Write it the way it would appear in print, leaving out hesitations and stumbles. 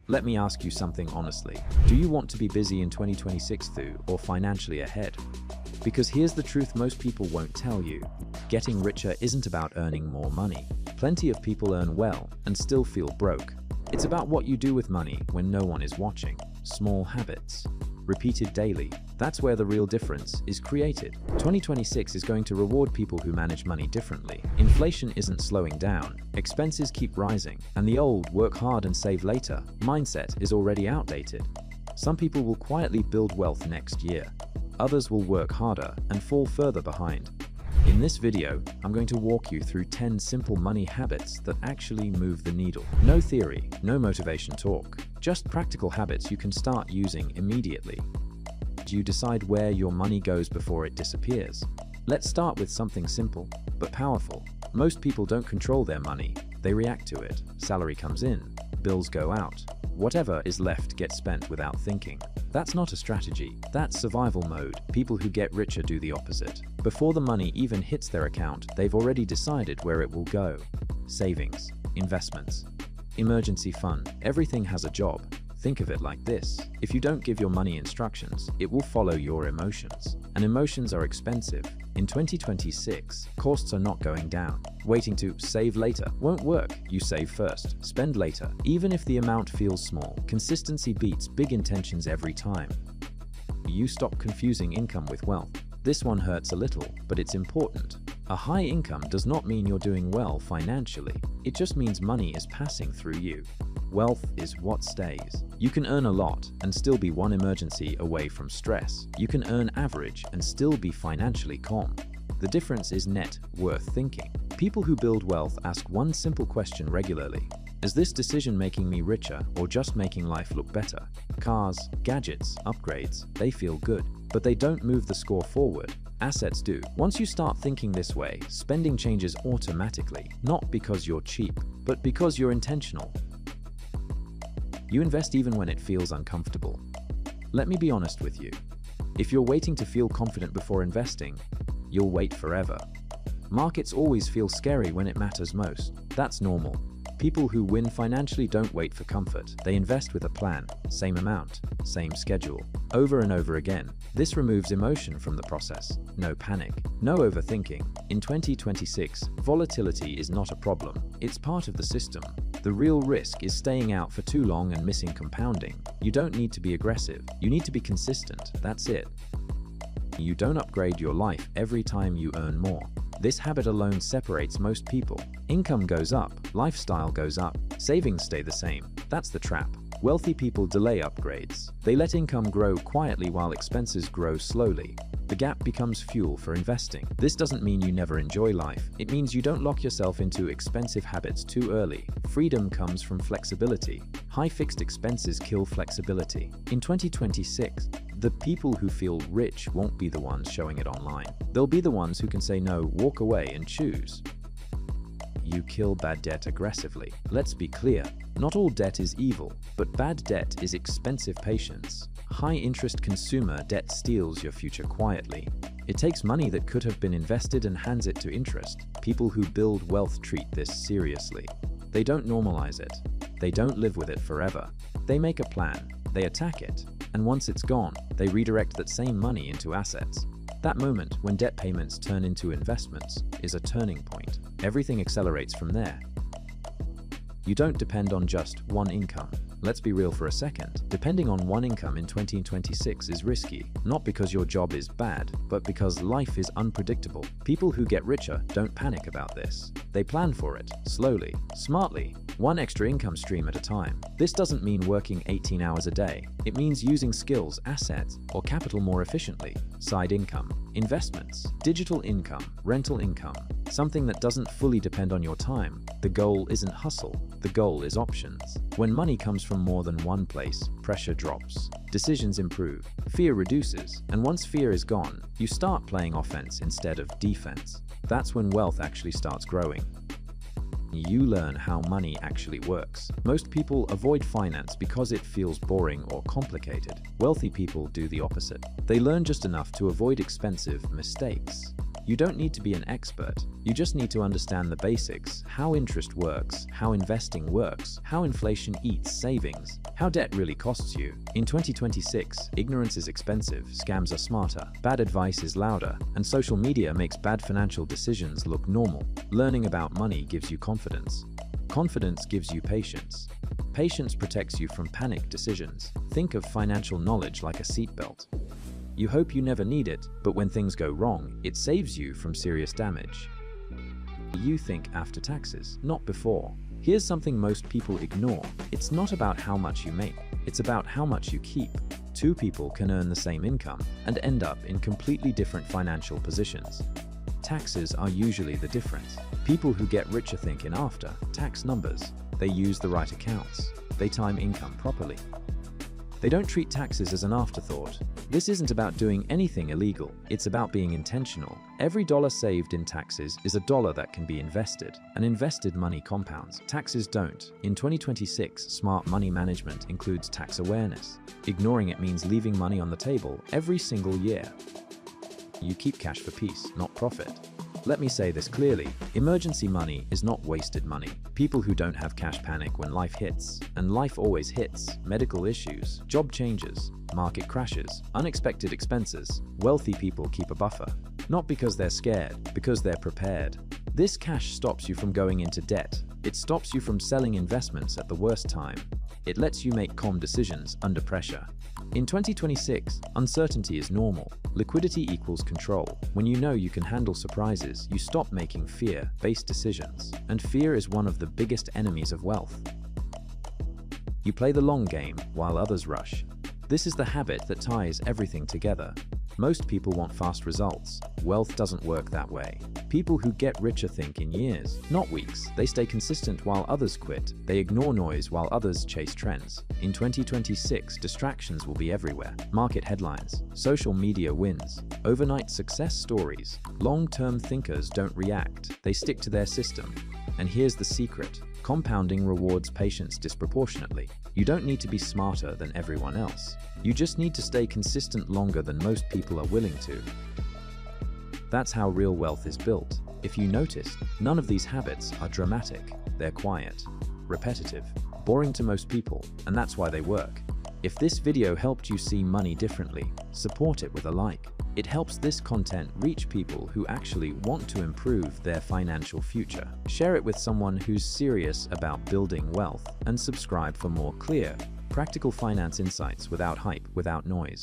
Let me ask you something honestly. Do you want to be busy in 2026 or financially ahead? Because here's the truth most people won't tell you. Getting richer isn't about earning more money. Plenty of people earn well and still feel broke. It's about what you do with money when no one is watching. Small habits, repeated daily. That's where the real difference is created. 2026 is going to reward people who manage money differently. Inflation isn't slowing down. Expenses keep rising, and the old work hard and save later mindset is already outdated. Some people will quietly build wealth next year. Others will work harder and fall further behind. In this video, I'm going to walk you through 10 simple money habits that actually move the needle. No theory, no motivation talk, just practical habits you can start using immediately. You decide where your money goes before it disappears. Let's start with something simple, but powerful. Most people don't control their money, they react to it. Salary comes in, bills go out. Whatever is left gets spent without thinking. That's not a strategy, that's survival mode. People who get richer do the opposite. Before the money even hits their account, they've already decided where it will go. Savings, investments, emergency fund, everything has a job. Think of it like this. If you don't give your money instructions, it will follow your emotions. And emotions are expensive. In 2026, costs are not going down. Waiting to save later won't work. You save first, spend later. Even if the amount feels small, consistency beats big intentions every time. You stop confusing income with wealth. This one hurts a little, but it's important. A high income does not mean you're doing well financially. It just means money is passing through you. Wealth is what stays. You can earn a lot and still be one emergency away from stress. You can earn average and still be financially calm. The difference is net worth thinking. People who build wealth ask one simple question regularly. Is this decision making me richer or just making life look better? Cars, gadgets, upgrades, they feel good, but they don't move the score forward. Assets do. Once you start thinking this way, spending changes automatically, not because you're cheap, but because you're intentional. You invest even when it feels uncomfortable. Let me be honest with you. If you're waiting to feel confident before investing, you'll wait forever. Markets always feel scary when it matters most. That's normal. People who win financially don't wait for comfort. They invest with a plan, same amount, same schedule, over and over again. This removes emotion from the process. No panic, no overthinking. In 2026, volatility is not a problem. It's part of the system. The real risk is staying out for too long and missing compounding. You don't need to be aggressive. You need to be consistent. That's it. You don't upgrade your life every time you earn more. This habit alone separates most people. Income goes up, lifestyle goes up, savings stay the same. That's the trap. Wealthy people delay upgrades. They let income grow quietly while expenses grow slowly. The gap becomes fuel for investing. This doesn't mean you never enjoy life. It means you don't lock yourself into expensive habits too early. Freedom comes from flexibility. High fixed expenses kill flexibility. In 2026, the people who feel rich won't be the ones showing it online. They'll be the ones who can say no, walk away, and choose. You kill bad debt aggressively. Let's be clear, not all debt is evil, but bad debt is expensive patience. High-interest consumer debt steals your future quietly. It takes money that could have been invested and hands it to interest. People who build wealth treat this seriously. They don't normalize it. They don't live with it forever. They make a plan, they attack it, and once it's gone, they redirect that same money into assets. That moment, when debt payments turn into investments, is a turning point. Everything accelerates from there. You don't depend on just one income. Let's be real for a second. Depending on one income in 2026 is risky, not because your job is bad, but because life is unpredictable. People who get richer don't panic about this. They plan for it, slowly, smartly, one extra income stream at a time. This doesn't mean working 18 hours a day. It means using skills, assets, or capital more efficiently. Side income, investments, digital income, rental income, something that doesn't fully depend on your time. The goal isn't hustle, the goal is options. When money comes from more than one place, pressure drops, decisions improve, fear reduces, and once fear is gone, you start playing offense instead of defense. That's when wealth actually starts growing. You learn how money actually works. Most people avoid finance because it feels boring or complicated. Wealthy people do the opposite. They learn just enough to avoid expensive mistakes. You don't need to be an expert. You just need to understand the basics, how interest works, how investing works, how inflation eats savings, How debt really costs you. In 2026, ignorance is expensive, scams are smarter, bad advice is louder, and social media makes bad financial decisions look normal. Learning about money gives you confidence. Confidence gives you patience. Patience protects you from panic decisions. Think of financial knowledge like a seatbelt. You hope you never need it, but when things go wrong, it saves you from serious damage. You think after taxes, not before. Here's something most people ignore. It's not about how much you make, it's about how much you keep. Two people can earn the same income and end up in completely different financial positions. Taxes are usually the difference. People who get richer think in after tax numbers. They use the right accounts. They time income properly. They don't treat taxes as an afterthought. This isn't about doing anything illegal. It's about being intentional. Every dollar saved in taxes is a dollar that can be invested, and invested money compounds. Taxes don't. In 2026, smart money management includes tax awareness. Ignoring it means leaving money on the table every single year. You keep cash for peace, not profit. Let me say this clearly, emergency money is not wasted money. People who don't have cash panic when life hits, and life always hits. Medical issues, job changes, market crashes, unexpected expenses. Wealthy people keep a buffer. Not because they're scared, because they're prepared. This cash stops you from going into debt. It stops you from selling investments at the worst time. It lets you make calm decisions under pressure. In 2026, uncertainty is normal. Liquidity equals control. When you know you can handle surprises, you stop making fear-based decisions. And fear is one of the biggest enemies of wealth. You play the long game while others rush. This is the habit that ties everything together. Most people want fast results. Wealth doesn't work that way. People who get richer think in years, not weeks. They stay consistent while others quit. They ignore noise while others chase trends. In 2026, distractions will be everywhere. Market headlines, social media wins, overnight success stories. Long-term thinkers don't react. They stick to their system. And here's the secret. Compounding rewards patience disproportionately. You don't need to be smarter than everyone else. You just need to stay consistent longer than most people are willing to. That's how real wealth is built. If you noticed, none of these habits are dramatic. They're quiet, repetitive, boring to most people, and that's why they work. If this video helped you see money differently, support it with a like. It helps this content reach people who actually want to improve their financial future. Share it with someone who's serious about building wealth, and subscribe for more clear, practical finance insights without hype, without noise.